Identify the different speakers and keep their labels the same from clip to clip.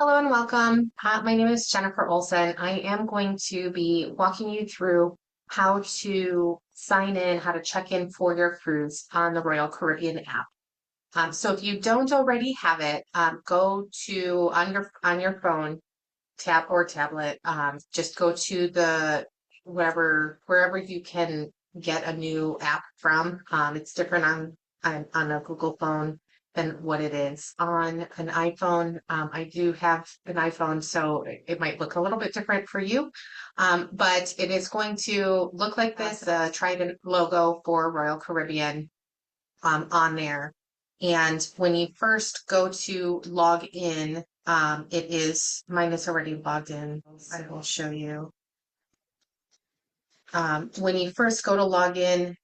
Speaker 1: Hello and welcome. My name is Jennifer Olson. I am going to be walking you through how to sign in, how to check in for your cruise on the Royal Caribbean app. So if you don't already have it, go to on your phone, tab or tablet. Just go to the wherever you can get a new app from. It's different on a Google phone than what it is on an iPhone. I do have an iPhone, so it might look a little bit different for you. But it is going to look like this, Trident logo for Royal Caribbean on there. And when you first go to log in, mine is already logged in. I will show you. When you first go to log in,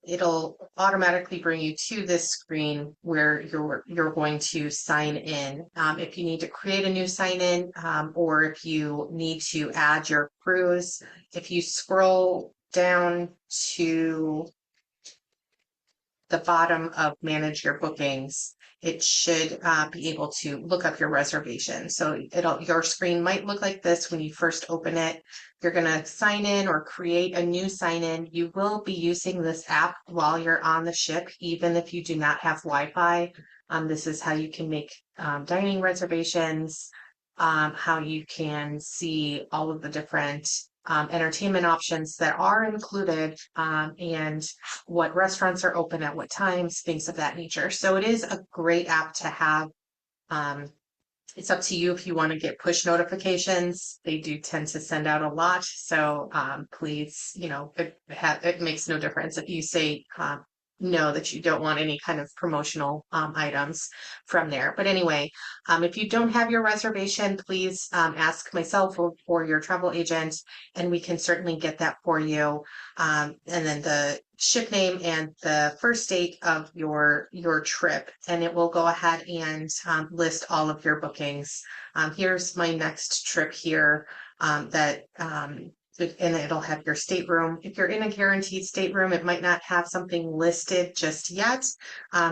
Speaker 1: it'll automatically bring you to this screen where you're going to sign in. If you need to create a new sign in, or if you need to add your cruise, if you scroll down to the bottom of manage your bookings, it should be able to look up your reservation. So your screen might look like this when you first open it. You're going to sign in or create a new sign in. You will be using this app while you're on the ship, even if you do not have Wi-Fi. This is how you can make dining reservations, how you can see all of the different entertainment options that are included, and what restaurants are open at what times, things of that nature. So it is a great app to have. Um, it's up to you if you want to get push notifications. They do tend to send out a lot. So please, it makes no difference if you say no, that you don't want any kind of promotional items from there. But anyway, if you don't have your reservation, please ask myself or your travel agent, and we can certainly get that for you. And then the ship name and the first date of your trip, and it will go ahead and list all of your bookings. Here's my next trip here, and it'll have your stateroom. If you're in a guaranteed stateroom, it might not have something listed just yet.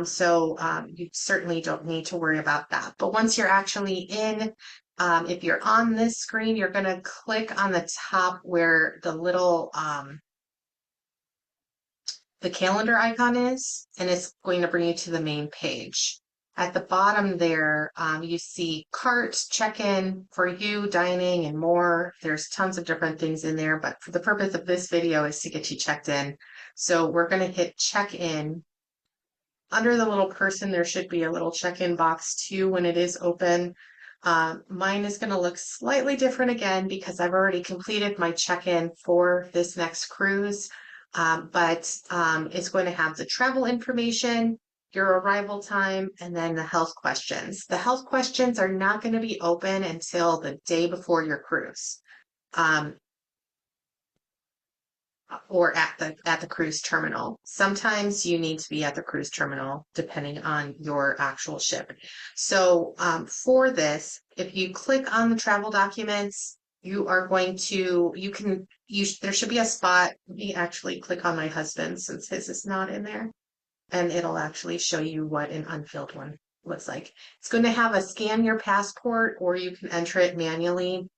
Speaker 1: So you certainly don't need to worry about that. But once you're actually in, if you're on this screen, you're going to click on the top where the calendar icon is, and it's going to bring you to the main page. At the bottom there, you see cart, check-in, for you, dining, and more. There's tons of different things in there, but for the purpose of this video is to get you checked in. So we're going to hit check-in. Under the little person, there should be a little check-in box too when it is open. Mine is going to look slightly different again because I've already completed my check-in for this next cruise. But it's going to have the travel information, your arrival time, and then the health questions. The health questions are not going to be open until the day before your cruise, or at the cruise terminal. Sometimes you need to be at the cruise terminal depending on your actual ship. So for this, if you click on the travel documents, you are going to, there should be a spot. Let me actually click on my husband since his is not in there, and it'll actually show you what an unfilled one looks like. It's going to have a scan your passport, or you can enter it manually.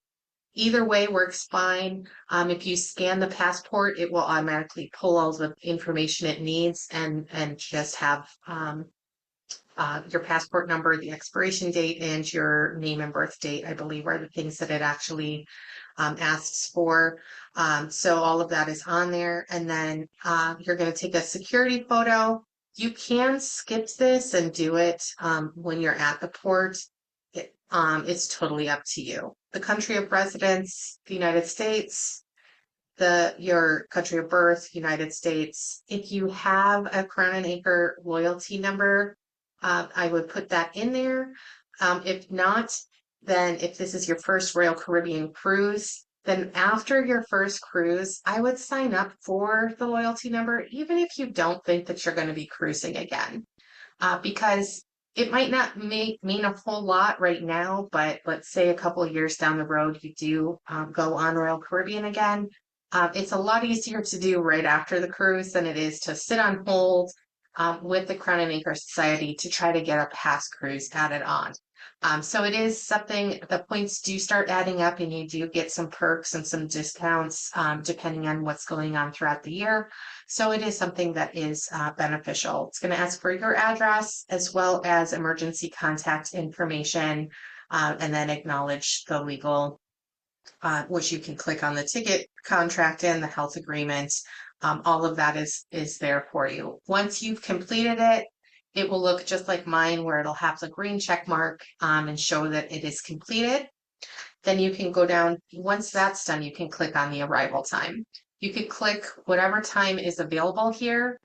Speaker 1: Either way works fine. If you scan the passport, it will automatically pull all the information it needs and just have your passport number, the expiration date, and your name and birth date, I believe, are the things that it actually asks for. So all of that is on there. And then you're going to take a security photo. You can skip this and do it when you're at the port. It's totally up to you. The country of residence, the United States, your country of birth, United States. If you have a Crown and Anchor loyalty number, I would put that in there. If not, then if this is your first Royal Caribbean cruise, then after your first cruise, I would sign up for the loyalty number, even if you don't think that you're going to be cruising again, because it might not mean a whole lot right now, but let's say a couple of years down the road, you do go on Royal Caribbean again. It's a lot easier to do right after the cruise than it is to sit on hold, with the Crown and Anchor Society to try to get a past cruise added on. So it is something, the points do start adding up and you do get some perks and some discounts depending on what's going on throughout the year. So it is something that is beneficial. It's going to ask for your address as well as emergency contact information, and then acknowledge the legal, which you can click on the ticket contract and the health agreement. All of that is there for you. Once you've completed it, it will look just like mine where it'll have the green check mark and show that it is completed. Then you can go down, once that's done, you can click on the arrival time. You could click whatever time is available here.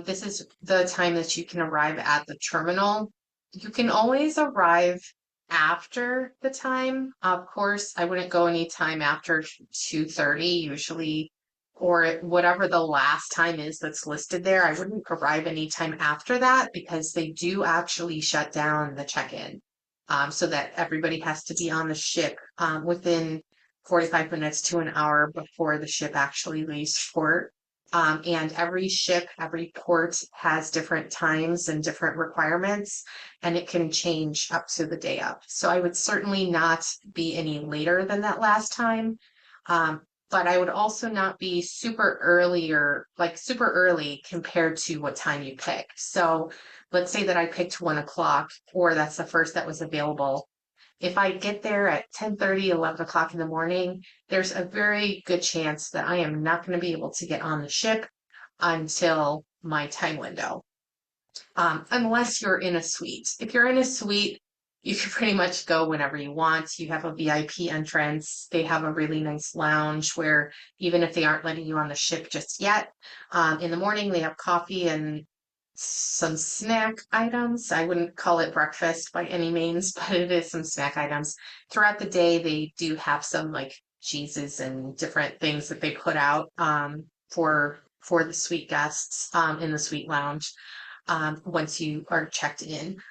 Speaker 1: This is the time that you can arrive at the terminal. You can always arrive after the time. Of course, I wouldn't go any time after 2:30 usually, or whatever the last time is that's listed there. I wouldn't arrive anytime after that because they do actually shut down the check-in, so that everybody has to be on the ship within 45 minutes to an hour before the ship actually leaves port. And every ship, every port has different times and different requirements, and it can change up to the day of. So I would certainly not be any later than that last time. But I would also not be super early or like super early compared to what time you pick. So let's say that I picked 1 o'clock, or that's the first that was available. If I get there at 10:30, 11 o'clock in the morning, there's a very good chance that I am not going to be able to get on the ship until my time window, unless you're in a suite. If you're in a suite, you can pretty much go whenever you want. You have a VIP entrance. They have a really nice lounge where even if they aren't letting you on the ship just yet, in the morning they have coffee and some snack items. I wouldn't call it breakfast by any means, but it is some snack items. Throughout the day, they do have some like cheeses and different things that they put out for the suite guests in the suite lounge once you are checked in.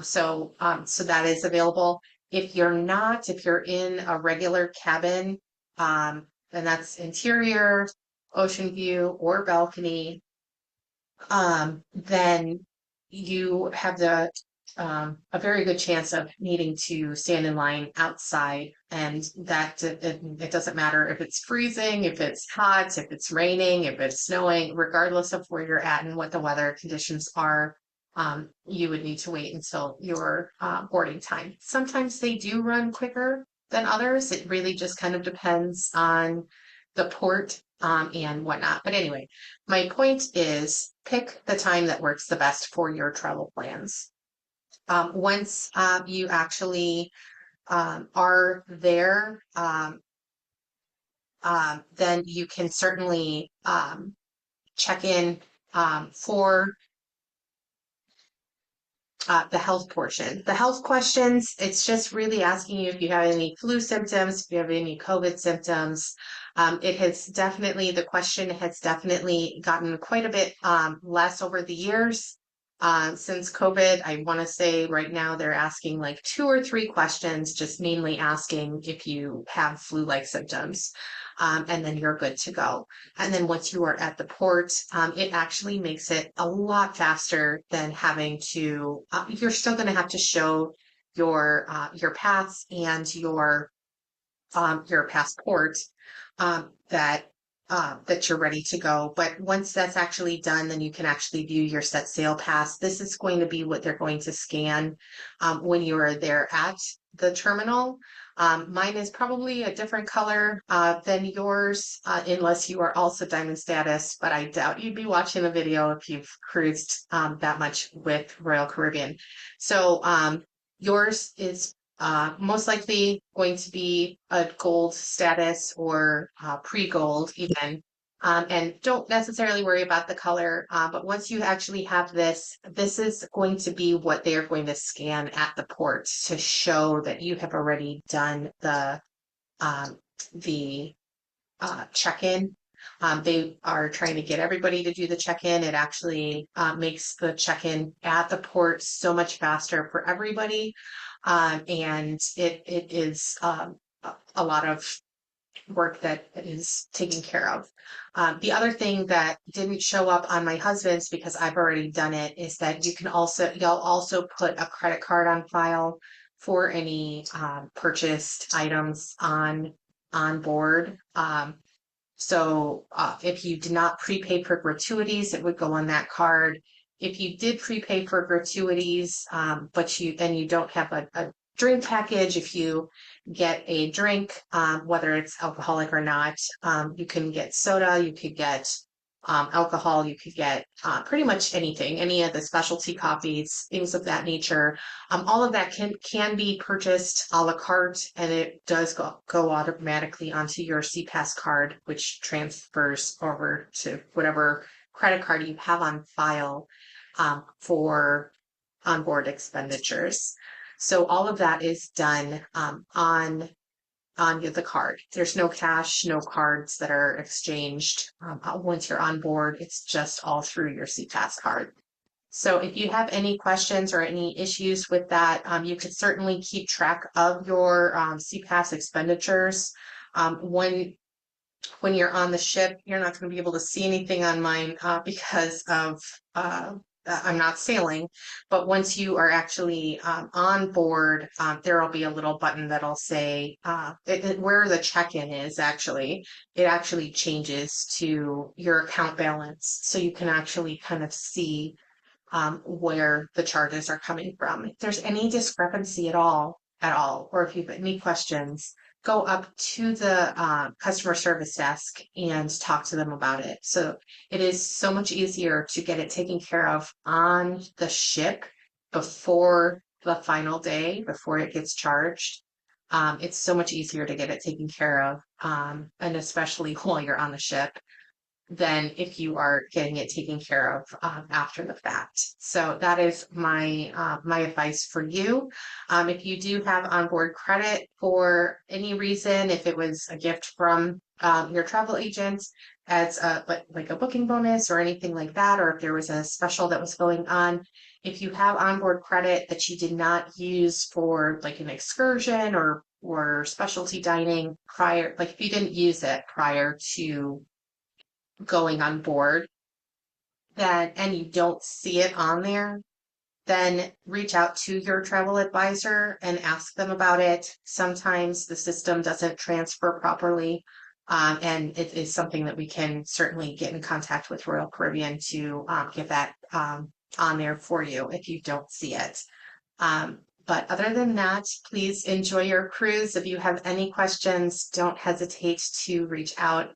Speaker 1: So that is available. If you're not, if you're in a regular cabin, and that's interior, ocean view, or balcony, then you have a very good chance of needing to stand in line outside, and that it doesn't matter if it's freezing, if it's hot, if it's raining, if it's snowing, regardless of where you're at and what the weather conditions are. You would need to wait until your boarding time. Sometimes they do run quicker than others. It really just kind of depends on the port and whatnot. But anyway, my point is pick the time that works the best for your travel plans. Once you actually are there, then you can certainly check in for the health portion. The health questions, it's just really asking you if you have any flu symptoms, if you have any COVID symptoms. The question has definitely gotten quite a bit less over the years. Since COVID, I want to say right now they're asking like 2 or 3 questions, just mainly asking if you have flu-like symptoms, and then you're good to go. And then once you are at the port, it actually makes it a lot faster than having to, you're still going to have to show your pass and your passport, that you're ready to go. But once that's actually done, then you can actually view your set sail pass. This is going to be what they're going to scan when you are there at the terminal. Mine is probably a different color than yours, unless you are also diamond status, but I doubt you'd be watching the video if you've cruised that much with Royal Caribbean. So yours is most likely going to be a gold status or pre-gold even. And don't necessarily worry about the color, but once you actually have this is going to be what they are going to scan at the port to show that you have already done the check-in. They are trying to get everybody to do the check-in. It actually makes the check-in at the port so much faster for everybody. And it is a lot of work that is taken care of. The other thing that didn't show up on my husband's because I've already done it is that you'll also put a credit card on file for any purchased items on board. So if you did not prepay for gratuities, it would go on that card. If you did prepay for gratuities, but you don't have a drink package, if you get a drink, whether it's alcoholic or not, you can get soda, you could get alcohol, you could get pretty much anything, any of the specialty coffees, things of that nature. All of that can be purchased a la carte, and it does go automatically onto your CPAS card, which transfers over to whatever credit card you have on file for onboard expenditures. So all of that is done on the card. There's no cash, no cards that are exchanged once you're on board. It's just all through your CPAS card. So if you have any questions or any issues with that, you could certainly keep track of your CPAS expenditures. When you're on the ship, you're not going to be able to see anything on mine because of I'm not sailing. But once you are actually on board, there will be a little button that'll say where the check-in is. Actually, it actually changes to your account balance, so you can actually kind of see where the charges are coming from. If there's any discrepancy at all, or if you have any questions, go up to the customer service desk and talk to them about it. So it is so much easier to get it taken care of on the ship before the final day, before it gets charged. It's so much easier to get it taken care of, and especially while you're on the ship, than if you are getting it taken care of after the fact. So that is my advice for you. If you do have onboard credit for any reason, if it was a gift from your travel agent as like a booking bonus or anything like that, or if there was a special that was going on, if you have onboard credit that you did not use for like an excursion or specialty dining prior, like if you didn't use it prior to going on board, then and you don't see it on there, then reach out to your travel advisor and ask them about it. Sometimes the system doesn't transfer properly, and it is something that we can certainly get in contact with Royal Caribbean to get that on there for you if you don't see it. But other than that, please enjoy your cruise. If you have any questions, don't hesitate to reach out.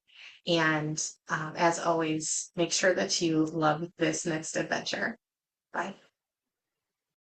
Speaker 1: And as always, make sure that you love this next adventure. Bye.